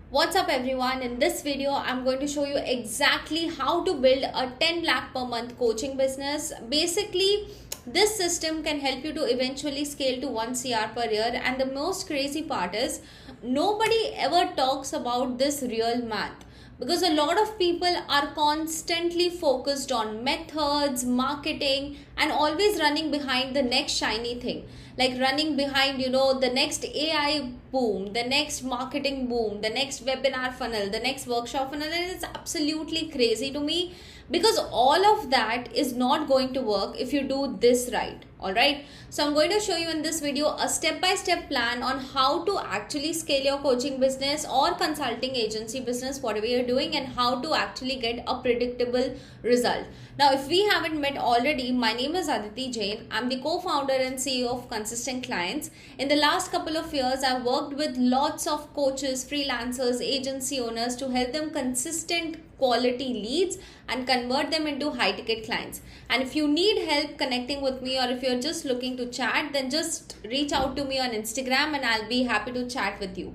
What's up everyone? In this video, I'm going to show you exactly how to build a 10 lakh per month coaching business. Basically, this system can help you to eventually scale to 1 CR per year. And the most crazy part is nobody ever talks about this real math, because a lot of people are constantly focused on methods, marketing, and always running behind the next shiny thing, like running behind the next AI boom, the next marketing boom, the next webinar funnel, the next workshop funnel. And it's absolutely crazy to me, because all of that is not going to work if you do this right. All right, so I'm going to show you in this video a step-by-step plan on how to actually scale your coaching business or consulting agency business, whatever you're doing, and how to actually get a predictable result. Now, if we haven't met already, my name is Aditi Jain. I'm the co-founder and CEO of Consistent Clients. In the last couple of years, I've worked with lots of coaches, freelancers, agency owners to help them consistent quality leads and convert them into high ticket clients. And if you need help connecting with me, or if you're just looking to chat, then just reach out to me on Instagram and I'll be happy to chat with you.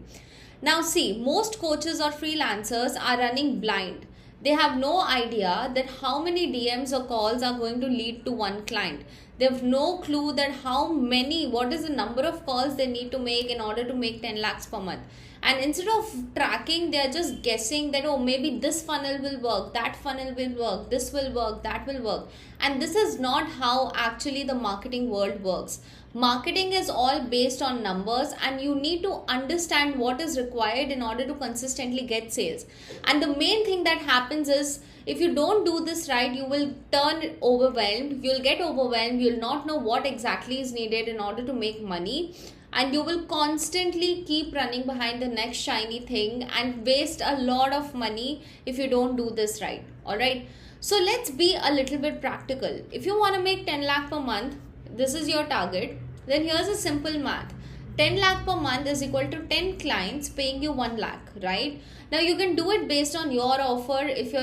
Now see, most coaches or freelancers are running blind. They have no idea that how many DMs or calls are going to lead to one client. They have no clue that what is the number of calls they need to make in order to make 10 lakhs per month. And instead of tracking, they are just guessing that, oh, maybe this funnel will work, that funnel will work, this will work, that will work. And this is not how actually the marketing world works. Marketing is all based on numbers, and you need to understand what is required in order to consistently get sales. And the main thing that happens is, if you don't do this right, you will turn overwhelmed, you'll get overwhelmed, you'll not know what exactly is needed in order to make money, and you will constantly keep running behind the next shiny thing and waste a lot of money if you don't do this right. All right, so let's be a little bit practical. If you want to make 10 lakh per month, this is your target, then here's a simple math. 10 lakh per month is equal to 10 clients paying you 1 lakh, right? Now you can do it based on your offer. If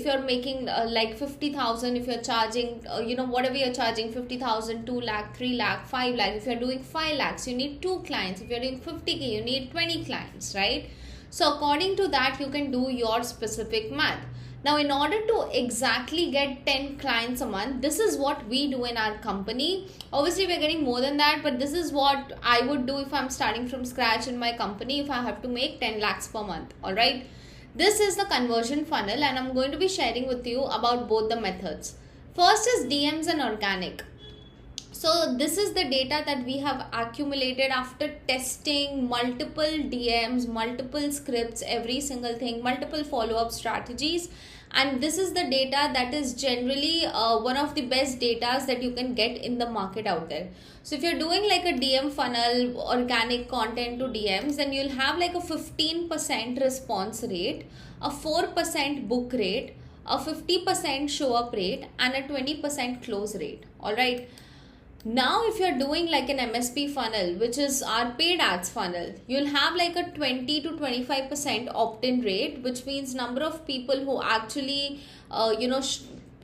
you're making like 50,000, if you're charging whatever you're charging, 50,000, 2 lakh, 3 lakh, 5 lakh. If you're doing 5 lakhs, you need 2 clients. If you're doing 50k, you need 20 clients, right? So according to that, you can do your specific math. Now, in order to exactly get 10 clients a month, this is what we do in our company. Obviously, we're getting more than that, but this is what I would do if I'm starting from scratch in my company, if I have to make 10 lakhs per month. All right. This is the conversion funnel, and I'm going to be sharing with you about both the methods. First is DMs and organic. So this is the data that we have accumulated after testing multiple DMs, multiple scripts, every single thing, multiple follow-up strategies. And this is the data that is generally one of the best data that you can get in the market out there. So if you're doing like a DM funnel, organic content to DMs, then you'll have like a 15% response rate, a 4% book rate, a 50% show up rate, and a 20% close rate. All right. Now, if you're doing like an MSP funnel, which is our paid ads funnel, you'll have like a 20 to 25% opt-in rate, which means number of people who actually,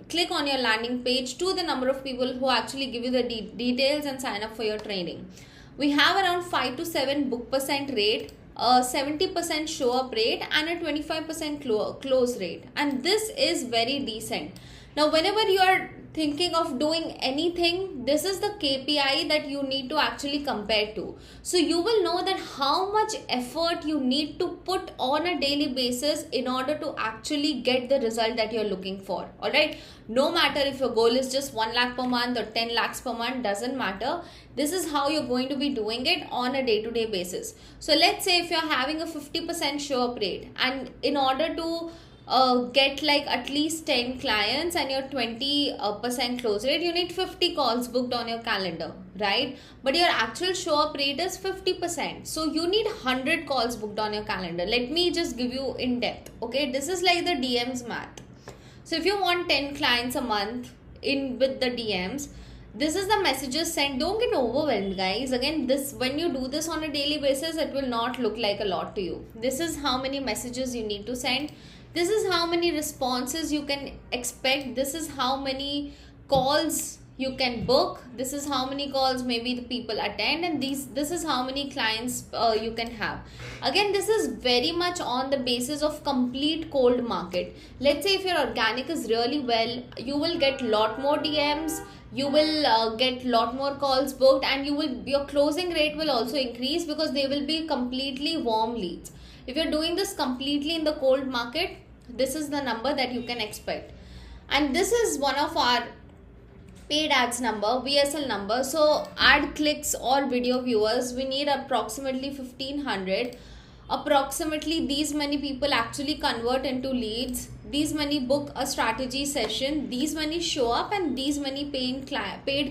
click on your landing page to the number of people who actually give you the details and sign up for your training. We have around 5 to 7 book percent rate, a 70% show up rate, and a 25% close rate. And this is very decent. Now, whenever you are thinking of doing anything, this is the KPI that you need to actually compare to. So you will know that how much effort you need to put on a daily basis in order to actually get the result that you're looking for. All right. No matter if your goal is just 1 lakh per month or 10 lakhs per month, doesn't matter. This is how you're going to be doing it on a day-to-day basis. So let's say if you're having a 50% show up rate, and in order to get like at least 10 clients and your 20% close rate, you need 50 calls booked on your calendar, right? But your actual show up rate is 50%, so you need 100 calls booked on your calendar. Let me just give you in depth. Okay, this is like the DMs math. So if you want 10 clients a month in with the DMs, this is the messages sent. Don't get overwhelmed, guys. Again, this, when you do this on a daily basis, it will not look like a lot to you. This is how many messages you need to send. This is how many responses you can expect. This is how many calls you can book, this is how many calls maybe the people attend, and this is how many clients you can have. Again, this is very much on the basis of complete cold market. Let's say if your organic is really well, you will get lot more DMs, you will get lot more calls booked, and your closing rate will also increase because they will be completely warm leads. If you're doing this completely in the cold market, this is the number that you can expect. And this is one of our paid ads number, VSL number. So ad clicks or video viewers, we need approximately 1500. Approximately these many people actually convert into leads, these many book a strategy session, these many show up, and these many paid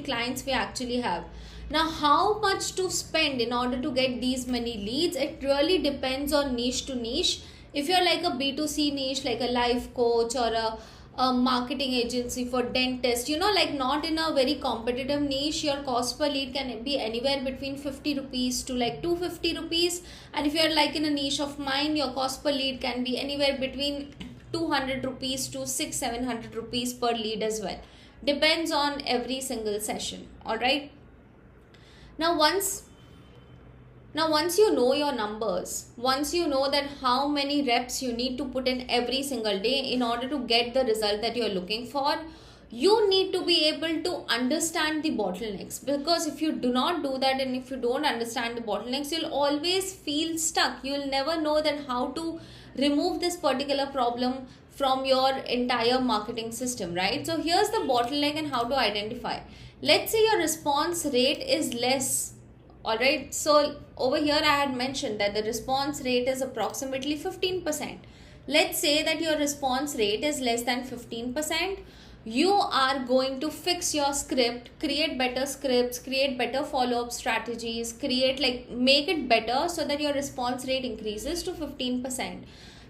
clients we actually have. Now, how much to spend in order to get these many leads? It really depends on niche to niche. If you're like a B2C niche, like a life coach or a marketing agency for dentist, like not in a very competitive niche, your cost per lead can be anywhere between 50 rupees to like 250 rupees. And if you're like in a niche of mine, your cost per lead can be anywhere between 200 rupees to 600-700 rupees per lead as well. Depends on every single session. All right. Now once you know your numbers, once you know that how many reps you need to put in every single day in order to get the result that you're looking for, you need to be able to understand the bottlenecks. Because if you do not do that, and if you don't understand the bottlenecks, you'll always feel stuck. You'll never know that how to remove this particular problem from your entire marketing system, right? So here's the bottleneck and how to identify. Let's say your response rate is less. Alright, so over here I had mentioned that the response rate is approximately 15%. Let's say that your response rate is less than 15%. You are going to fix your script, create better scripts, create better follow-up strategies, make it better so that your response rate increases to 15%.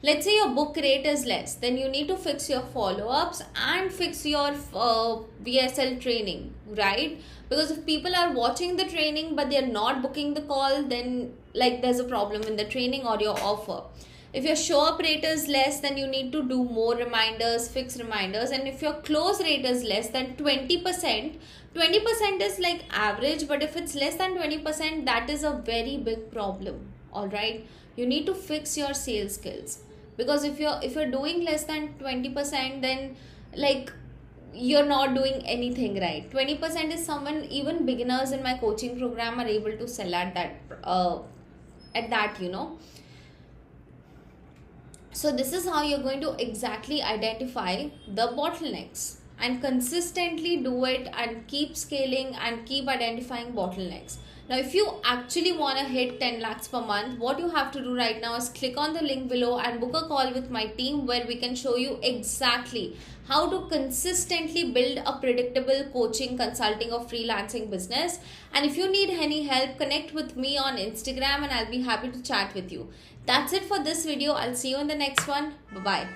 Let's say your book rate is less, then you need to fix your follow-ups and fix your VSL training, right? Because if people are watching the training but they're not booking the call, then there's a problem in the training or your offer. If your show up rate is less, then you need to do more reminders, fix reminders. And if your close rate is less than 20%, 20% is like average, but if it's less than 20%, that is a very big problem. All right, you need to fix your sales skills. Because if you're doing less than 20%, then you're not doing anything right. 20% is someone, even beginners in my coaching program are able to sell at that. So this is how you're going to exactly identify the bottlenecks and consistently do it and keep scaling and keep identifying bottlenecks. Now, if you actually want to hit 10 lakhs per month, what you have to do right now is click on the link below and book a call with my team where we can show you exactly how to consistently build a predictable coaching, consulting or freelancing business. And if you need any help, connect with me on Instagram and I'll be happy to chat with you. That's it for this video. I'll see you in the next one. Bye-bye.